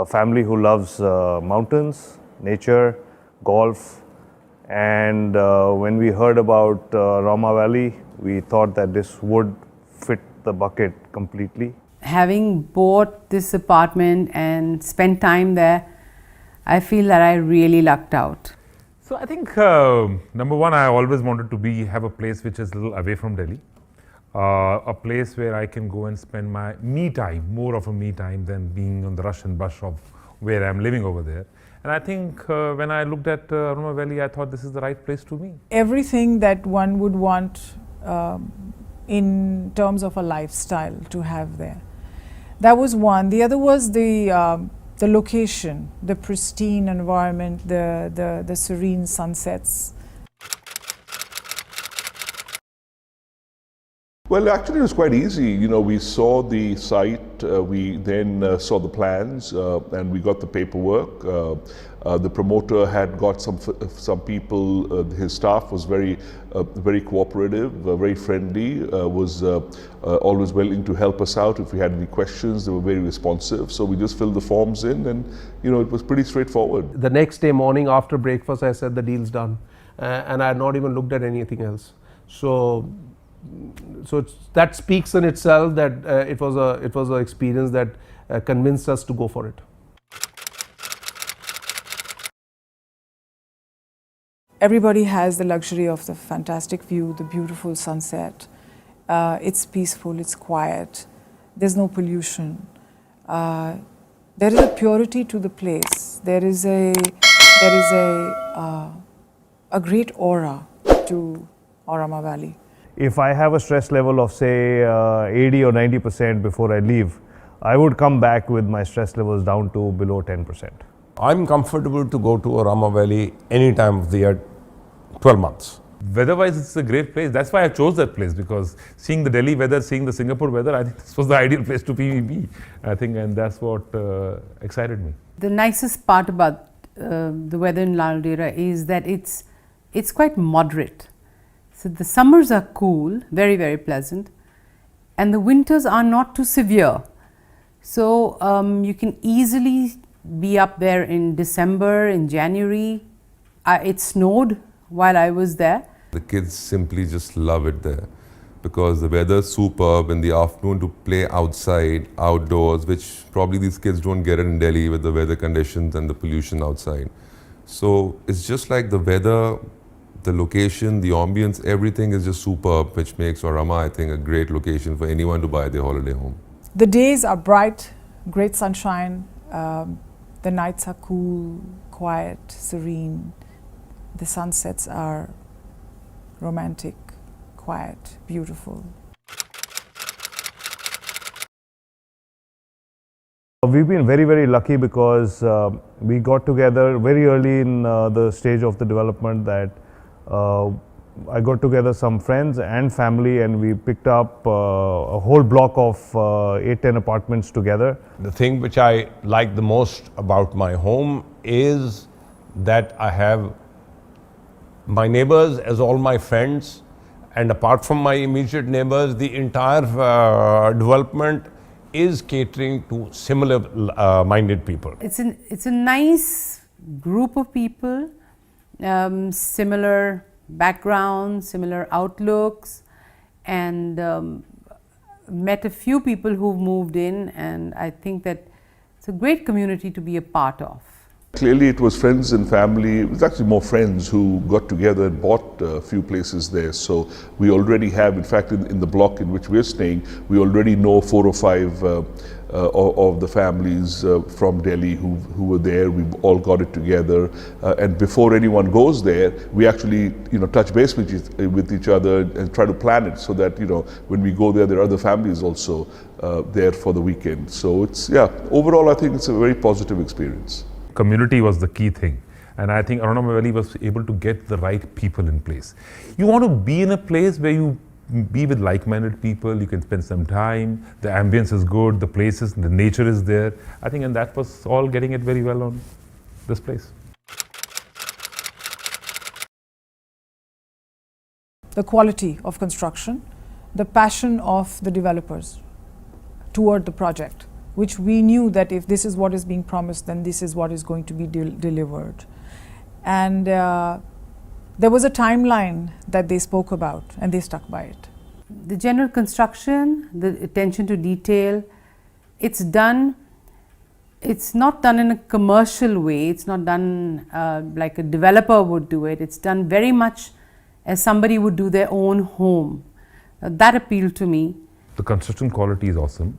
a family who loves mountains, nature, golf, and when we heard about Rama Valley, we thought that this would fit the bucket completely. Having bought this apartment and spent time there, I feel that I really lucked out. So I think number one, I always wanted to have a place which is a little away from Delhi, a place where I can go and spend my me time, more of a me time than being on the rush and bush of where I'm living over there. And I think when I looked at Rama Valley, I thought this is the right place to me. Everything that one would want in terms of a lifestyle to have there. That was one. The other was the location, the pristine environment, the serene sunsets. Well, actually, it was quite easy. You know, we saw the site, we then saw the plans, and we got the paperwork. The promoter had got some people. His staff was very cooperative, very friendly. Was always willing to help us out if we had any questions. They were very responsive. So we just filled the forms in, and you know, it was pretty straightforward. The next day morning after breakfast, I said the deal's done, and I had not even looked at anything else. So that speaks in itself that it was an experience that convinced us to go for it. Everybody has the luxury of the fantastic view, the beautiful sunset. It's peaceful, it's quiet, there's no pollution. There is a purity to the place. There is a great aura to Aurama Valley. If I have a stress level of say 80 or 90% before I leave, I would come back with my stress levels down to below 10%. I'm comfortable to go to Aurama Valley any time of the year, 12 months. Weather-wise, it's a great place. That's why I chose that place, because seeing the Delhi weather, seeing the Singapore weather, I think this was the ideal place to be. I think, and that's what excited me. The nicest part about the weather in Lalodera is that it's quite moderate. So the summers are cool, very, very pleasant, and the winters are not too severe. So you can easily be up there in December, in January. It snowed while I was there. The kids simply just love it there because the weather's superb in the afternoon to play outside, outdoors, which probably these kids don't get it in Delhi with the weather conditions and the pollution outside. So it's just like the weather, the location, the ambience, everything is just superb, which makes Aurama, I think, a great location for anyone to buy their holiday home. The days are bright, great sunshine. The nights are cool, quiet, serene. The sunsets are romantic, quiet, beautiful. We've been very, very lucky because we got together very early in the stage of the development that I got together some friends and family, and we picked up a whole block of 8-10 apartments together. The thing which I like the most about my home is that I have my neighbors as all my friends, and apart from my immediate neighbors, the entire development is catering to similar minded people. It's a nice group of people, similar backgrounds, similar outlooks, and met a few people who've moved in, and I think that it's a great community to be a part of. Clearly it was friends and family, it was actually more friends who got together and bought a few places there. So we already have, in fact, in the block in which we're staying, we already know 4 or 5 of the families from Delhi who were there. We've all got it together, and before anyone goes there, we actually touch base with each other and try to plan it so that when we go there, there are other families also there for the weekend. So it's, yeah, overall I think it's a very positive experience. Community was the key thing, and I think Aurama Valley was able to get the right people in place. You want to be in a place where you be with like-minded people, you can spend some time, the ambience is good, the places, the nature is there. I think, and that was all getting it very well on this place. The quality of construction, the passion of the developers toward the project which we knew that if this is what is being promised, then this is what is going to be delivered. And there was a timeline that they spoke about, and they stuck by it. The general construction, the attention to detail, it's done. It's not done in a commercial way. It's not done like a developer would do it. It's done very much as somebody would do their own home. That appealed to me. The construction quality is awesome,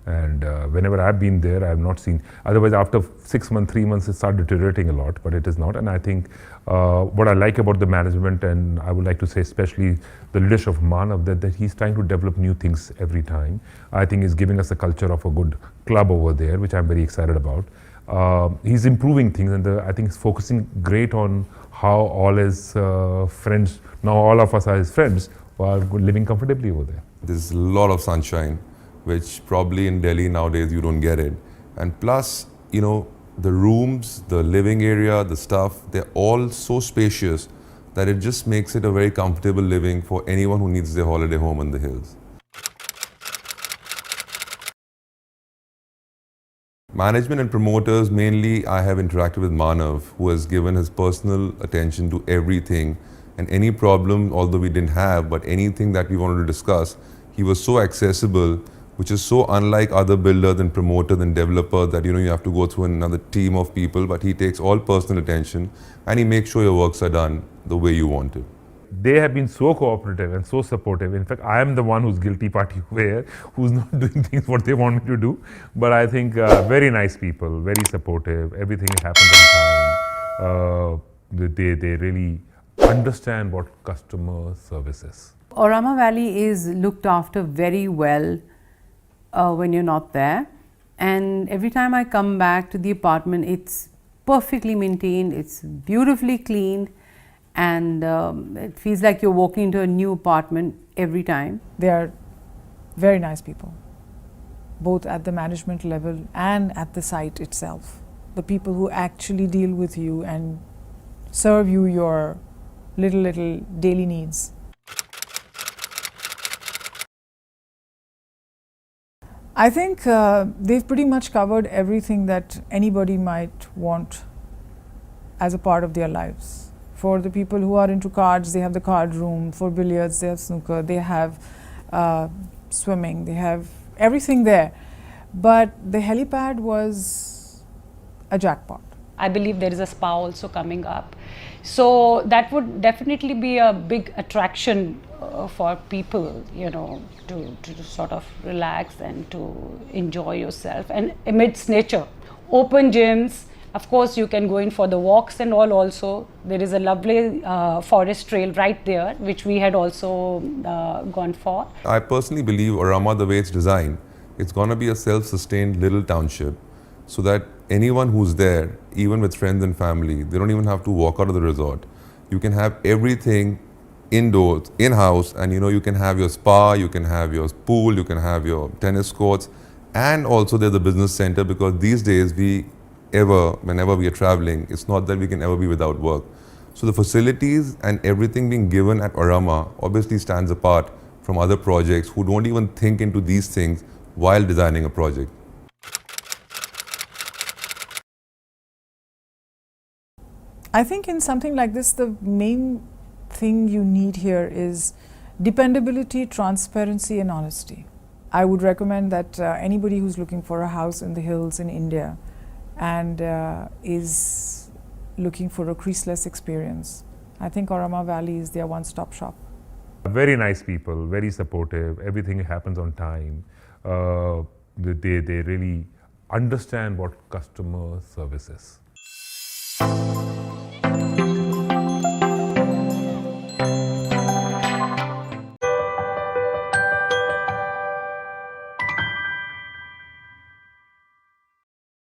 and whenever I've been there, I've not seen. Otherwise, after 6 months, 3 months, it started deteriorating a lot, but it is not. And I think what I like about the management, and I would like to say especially the leadership of Manav, that he's trying to develop new things every time. I think he's giving us a culture of a good club over there, which I'm very excited about. He's improving things, and I think he's focusing great on how all his friends, now all of us are his friends, who are living comfortably over there. There's a lot of sunshine, which probably in Delhi nowadays you don't get it. And plus, you know, the rooms, the living area, the stuff, they're all so spacious that it just makes it a very comfortable living for anyone who needs their holiday home in the hills. Management and promoters, mainly I have interacted with Manav, who has given his personal attention to everything, and any problem, although we didn't have, but anything that we wanted to discuss, he was so accessible, which is so unlike other builders and promoters and developers that, you know, you have to go through another team of people, but he takes all personal attention and he makes sure your works are done the way you want it. They have been so cooperative and so supportive. In fact, I am the one who's guilty party here, who's not doing things what they want me to do. But I think very nice people, very supportive. Everything happens on time. They really understand what customer service is. Aurama Valley is looked after very well when you're not there. And every time I come back to the apartment, it's perfectly maintained, it's beautifully cleaned, and it feels like you're walking into a new apartment every time. They are very nice people, both at the management level and at the site itself. The people who actually deal with you and serve you your little daily needs. I think they've pretty much covered everything that anybody might want as a part of their lives. For the people who are into cards, they have the card room. For billiards, they have snooker. They have swimming. They have everything there. But the helipad was a jackpot. I believe there is a spa also coming up. So that would definitely be a big attraction for people, you know, to sort of relax and to enjoy yourself and amidst nature. Open gyms, of course you can go in for the walks and all also. There is a lovely forest trail right there, which we had also gone for. I personally believe Aurama, the way it's designed, it's going to be a self-sustained little township, so that anyone who's there, even with friends and family, they don't even have to walk out of the resort. You can have everything indoors, in-house, and you know, you can have your spa, you can have your pool, you can have your tennis courts, and also there's a business center, because these days whenever we are traveling, it's not that we can ever be without work. So the facilities and everything being given at Aurama obviously stands apart from other projects who don't even think into these things while designing a project. I think in something like this, the main thing you need here is dependability, transparency and honesty. I would recommend that anybody who's looking for a house in the hills in India and is looking for a creaseless experience, I think Aurama Valley is their one-stop shop. Very nice people, very supportive. Everything happens on time. They really understand what customer service is.